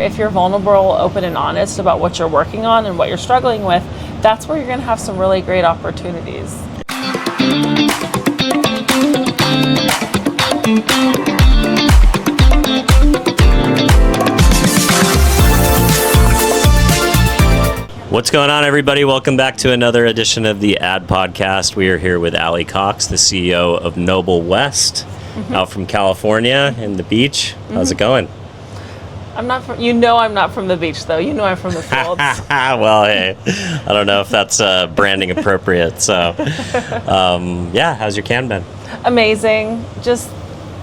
If you're vulnerable, open, and honest about what you're working on and what you're struggling with, that's where you're going to have some really great opportunities. What's going on, everybody? Welcome back to another edition of the Ad Podcast. We are here with Allie Cox, the CEO of Noble West, out from California in the beach. How's it going? I'm not from the beach, though. You know I'm from the fields. Well, hey, I don't know if that's branding appropriate. So, how's your can been? Amazing. Just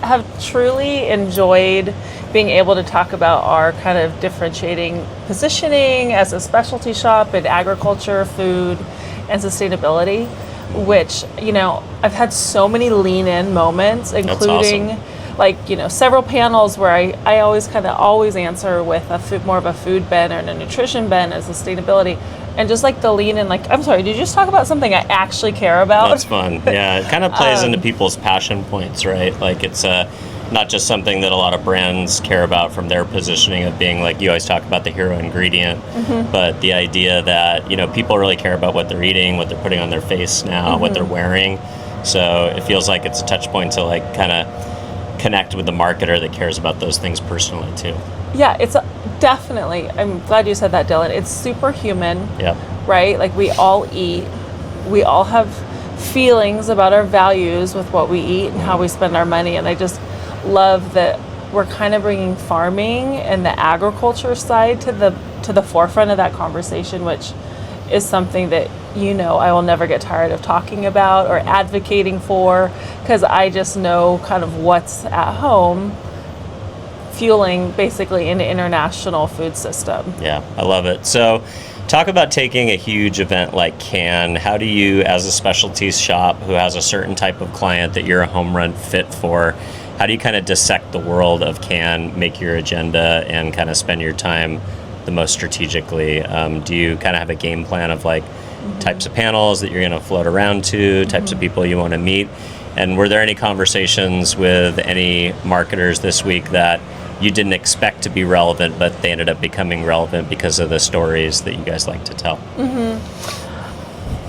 have truly enjoyed being able to talk about our kind of differentiating positioning as a specialty shop in agriculture, food, and sustainability, which, I've had so many lean in moments, including several panels where I always answer with more of a food bent or a nutrition bent and sustainability. And just the lean in, I'm sorry, did you just talk about something I actually care about? That's fun. Yeah, it kind of plays into people's passion points, right? It's not just something that a lot of brands care about from their positioning of being you always talk about the hero ingredient, but the idea that, people really care about what they're eating, what they're putting on their face now, what they're wearing. So it feels like it's a touch point to kind of connect with the marketer that cares about those things personally too. Yeah, it's definitely, I'm glad you said that, Dylan. It's superhuman, right? We all eat, we all have feelings about our values with what we eat and how we spend our money, and I just love that we're kind of bringing farming and the agriculture side to the forefront of that conversation, which is something that I will never get tired of talking about or advocating for, because I just know kind of what's at home fueling basically an international food system. Yeah, I love it. So talk about taking a huge event like Cannes. How do you, as a specialties shop who has a certain type of client that you're a home run fit for, how do you kind of dissect the world of Cannes, make your agenda, and kind of spend your time the most strategically? Do you kind of have a game plan of types of panels that you're going to float around to, types of people you want to meet? And were there any conversations with any marketers this week that you didn't expect to be relevant, but they ended up becoming relevant because of the stories that you guys like to tell?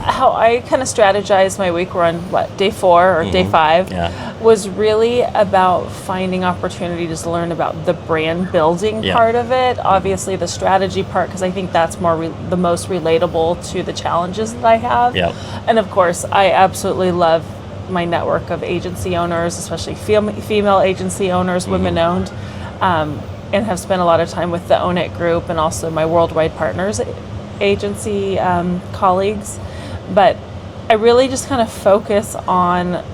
How I kind of strategized my week, we're on day 4 or day 5, was really about finding opportunities to learn about the brand building part of it. Obviously the strategy part, because I think that's the most relatable to the challenges that I have. And of course, I absolutely love my network of agency owners, especially female agency owners, women owned, and have spent a lot of time with the Own It group and also my Worldwide Partners agency colleagues. But I really just kind of focus on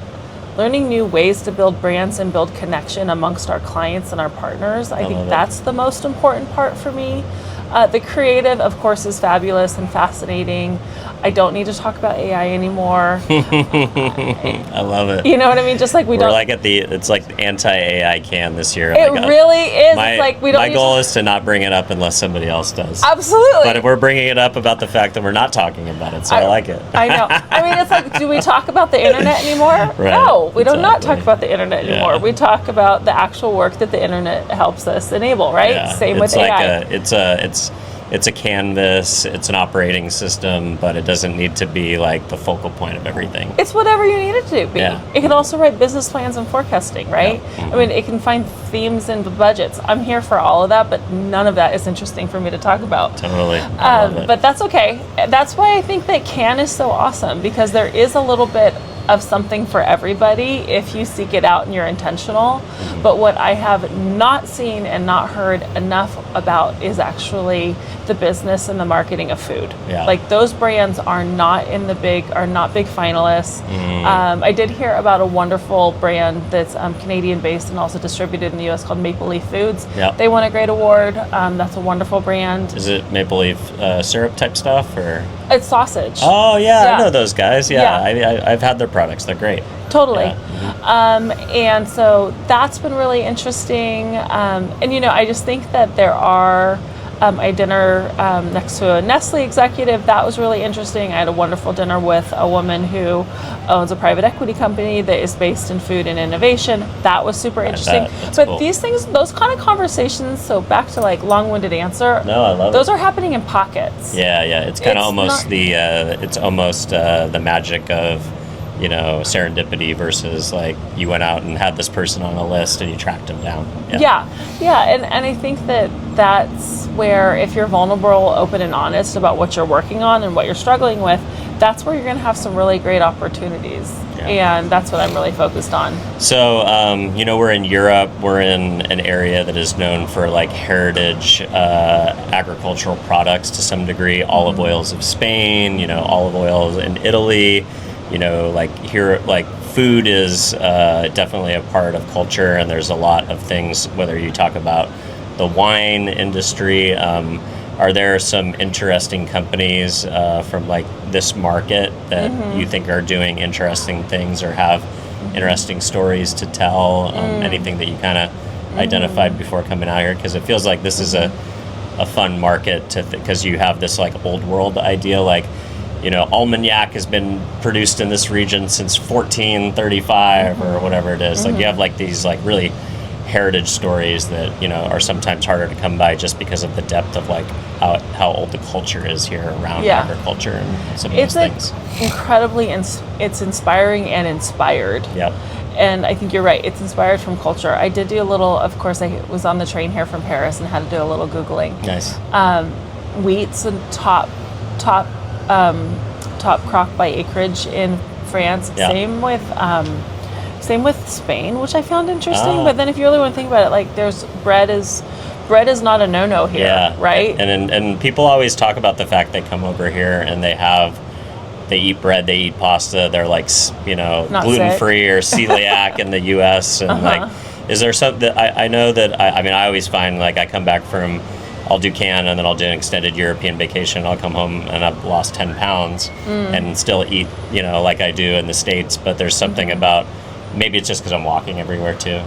learning new ways to build brands and build connection amongst our clients and our partners. I think that's the most important part for me. The creative, of course, is fabulous and fascinating. I don't need to talk about AI anymore. I love it. You know what I mean? Just we're it's anti-AI Cannes this year. It really is. We don't. My goal is to not bring it up unless somebody else does. Absolutely. But if we're bringing it up about the fact that we're not talking about it, so I like it. I know. I mean, it's do we talk about the internet anymore? Right, no, we do not talk about the internet anymore. Yeah. We talk about the actual work that the internet helps us enable, right? Yeah. Same with AI. It's a canvas, it's an operating system, but it doesn't need to be the focal point of everything. It's whatever you need it to be. Yeah. It can also write business plans and forecasting, right? Yeah. I mean, it can find themes and budgets. I'm here for all of that, but none of that is interesting for me to talk about. Totally. I love it. But that's okay. That's why I think that Cannes is so awesome, because there is a little bit of something for everybody if you seek it out and you're intentional. But what I have not seen and not heard enough about is actually the business and the marketing of food. Those brands are not big finalists. I did hear about a wonderful brand that's Canadian based and also distributed in the US called Maple Leaf Foods. They won a great award. That's a wonderful brand. Is it maple leaf syrup type stuff, or? It's sausage. Oh yeah, I know those guys. I've had their products. They're great. Totally. And so that's been really interesting. And I just think that there are I had dinner next to a Nestle executive. That was really interesting. I had a wonderful dinner with a woman who owns a private equity company that is based in food and innovation. That was super interesting. But cool. These things, those kind of conversations, so back to like long-winded answer. No, I love those are happening in pockets. Yeah. It's kind of almost the magic of, you know, serendipity versus like you went out and had this person on a list and you tracked them down. Yeah. And I think that's where, if you're vulnerable, open and honest about what you're working on and what you're struggling with, that's where you're going to have some really great opportunities. Yeah. And that's what I'm really focused on. So, you know, we're in Europe. We're in an area that is known for like heritage agricultural products to some degree. Olive oils of Spain, you know, olive oils in Italy. You know, like here, like food is definitely a part of culture, and there's a lot of things, whether you talk about the wine industry, are there some interesting companies from like this market that you think are doing interesting things or have interesting stories to tell? Anything that you kind of identified before coming out here? Because it feels like this is a fun market to, because you have this like old world idea, like, you know, Almagnac has been produced in this region since 1435 or whatever it is. Like you have like these like really heritage stories that, you know, are sometimes harder to come by just because of the depth of like how old the culture is here around agriculture and some of those things. It's incredibly, it's inspiring and inspired. Yep. And I think you're right. It's inspired from culture. I did do a little, of course, I was on the train here from Paris and had to do a little Googling. Nice. Wheat's a top crop by acreage in France. Yeah. Same with Spain, which I found interesting. But then if you really want to think about it, like there's bread is not a no-no here, right? And people always talk about the fact they come over here and they eat bread, they eat pasta, they're like, you know, not gluten-free or celiac in the U.S. And like, is there something that I know that I mean, I always find like I come back from, I'll do Cannes and then I'll do an extended European vacation. I'll come home and I've lost 10 pounds and still eat, you know, like I do in the States. But there's something about, maybe it's just because I'm walking everywhere too.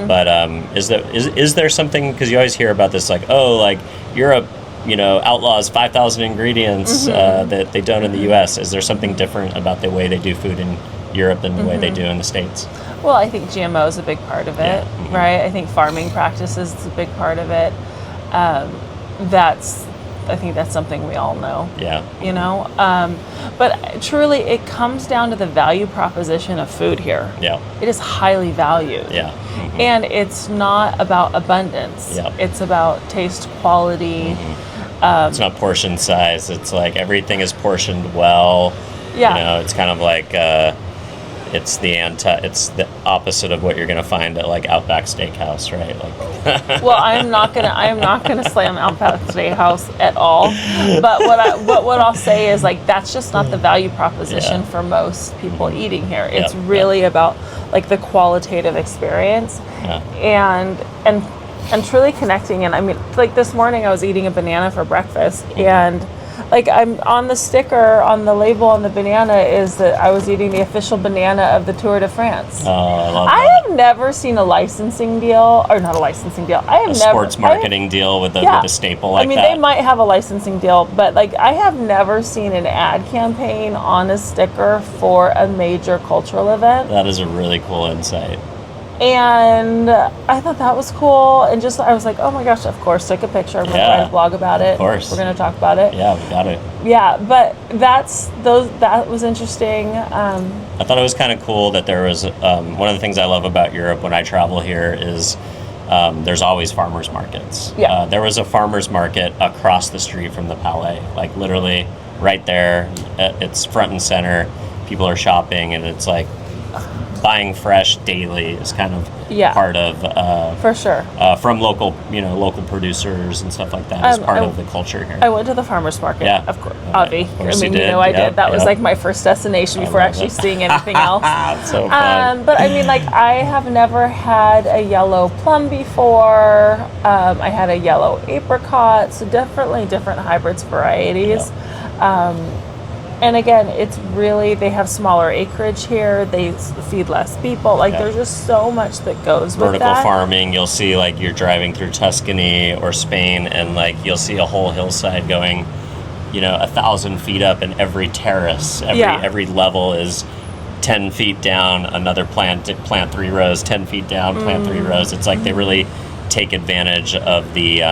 But is there something, because you always hear about this, like, oh, like Europe, you know, outlaws 5,000 ingredients that they don't in the U.S. Is there something different about the way they do food in Europe than the way they do in the States? Well, I think GMO is a big part of it, right? I think farming practices is a big part of it. I think that's something we all know. Yeah. You know, but truly, it comes down to the value proposition of food here. Yeah. It is highly valued. Yeah. And it's not about abundance. Yeah. It's about taste, quality. It's not portion size. It's like everything is portioned well. Yeah. You know, it's kind of like it's the opposite of what you're gonna find at like Outback Steakhouse, right? Like, well, I am not gonna slam Outback Steakhouse at all. But what I'll say is like that's just not the value proposition for most people eating here. It's really about like the qualitative experience and truly connecting. And I mean, like this morning I was eating a banana for breakfast and. Like I'm on the sticker, on the label on the banana is that I was eating the official banana of the Tour de France. Oh, I love that. I have never seen a licensing deal, or not a licensing deal. I have never sports marketing deal with a staple like that. I mean, they might have a licensing deal, but like I have never seen an ad campaign on a sticker for a major cultural event. That is a really cool insight. And I thought that was cool, and just I was like, oh my gosh, of course, took a picture. I'm gonna write a blog about it. Of course, we're gonna talk about it. Yeah, we got it. Yeah, but that was interesting. I thought it was kind of cool that there was one of the things I love about Europe when I travel here is there's always farmers markets. Yeah. There was a farmers market across the street from the Palais, like literally right there. It's front and center. People are shopping, and it's like. Buying fresh daily is kind of part of for sure from local producers and stuff like that is part of the culture here. I went to the farmers market, of course, Avi. I mean, you know, I did. That was like my first destination before actually seeing anything else. So fun. But I mean, like I have never had a yellow plum before. I had a yellow apricot, so definitely different hybrids varieties. And again, it's really, they have smaller acreage here. They feed less people. Like there's just so much that goes with vertical that. farming. You'll see like you're driving through Tuscany or Spain, and like you'll see a whole hillside going, 1,000 feet up, and every terrace, every level is 10 feet down. Another plant 3 rows, 10 feet down, plant 3 rows. It's like they really take advantage of the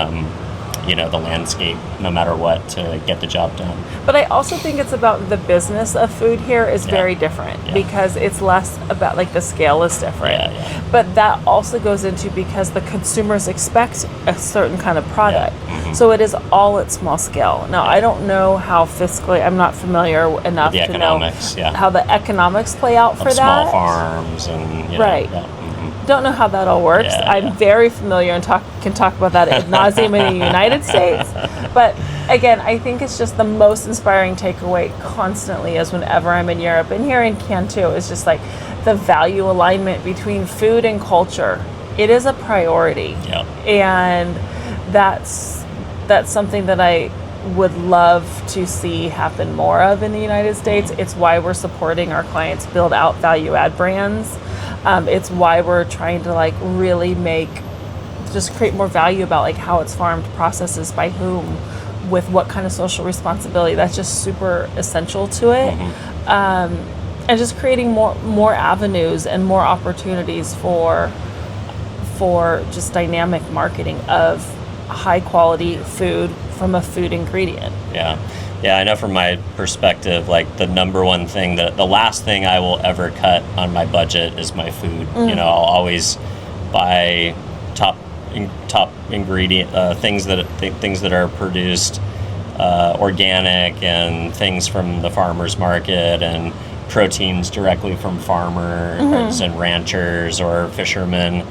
the landscape, no matter what, to get the job done. But I also think it's about the business of food here is very different because it's less about, like, the scale is different. But that also goes into because the consumers expect a certain kind of product. So it is all at small scale. Now, I don't know how fiscally, I'm not familiar enough to know how the economics play out for that. Small farms and, Don't know how that all works. I'm very familiar and can talk about that ad nauseum in the United States. But again, I think it's just the most inspiring takeaway constantly is whenever I'm in Europe, and here in Cannes too, is just like the value alignment between food and culture. It is a priority. And that's something that I would love to see happen more of in the United States. It's why we're supporting our clients build out value add brands. It's why we're trying to like really just create more value about like how it's farmed, processes by whom, with what kind of social responsibility. That's just super essential to it. And just creating more avenues and more opportunities for just dynamic marketing of high quality food from a food ingredient. Yeah, I know from my perspective, like the number one thing, the last thing I will ever cut on my budget is my food. I'll always buy top ingredient things that are produced organic, and things from the farmers market, and proteins directly from farmers and ranchers or fishermen.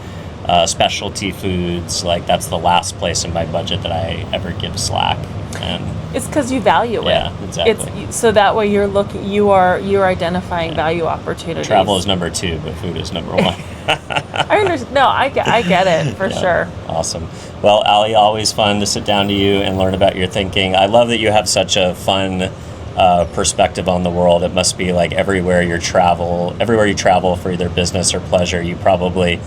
Specialty foods, like that's the last place in my budget that I ever give slack. And it's because you value it. Yeah, exactly. It's so that way you're identifying value opportunities. Travel is number 2, but food is number 1. I understand. No, I get it for sure. Awesome. Well, Ali, always fun to sit down to you and learn about your thinking. I love that you have such a fun perspective on the world. It must be like everywhere you travel for either business or pleasure, you probably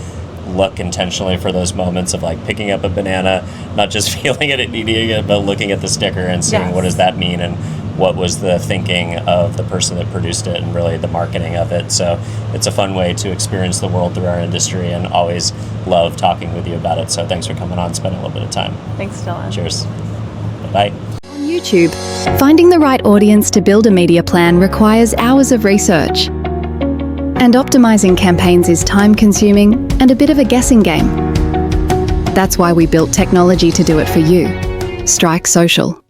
look intentionally for those moments of like picking up a banana, not just feeling it and eating it, but looking at the sticker and seeing what does that mean, and what was the thinking of the person that produced it, and really the marketing of it. So it's a fun way to experience the world through our industry, and always love talking with you about it. So thanks for coming on, spending a little bit of time. Thanks, Dylan. Cheers. Bye. On YouTube, finding the right audience to build a media plan requires hours of research. And optimizing campaigns is time-consuming and a bit of a guessing game. That's why we built technology to do it for you. Strike Social.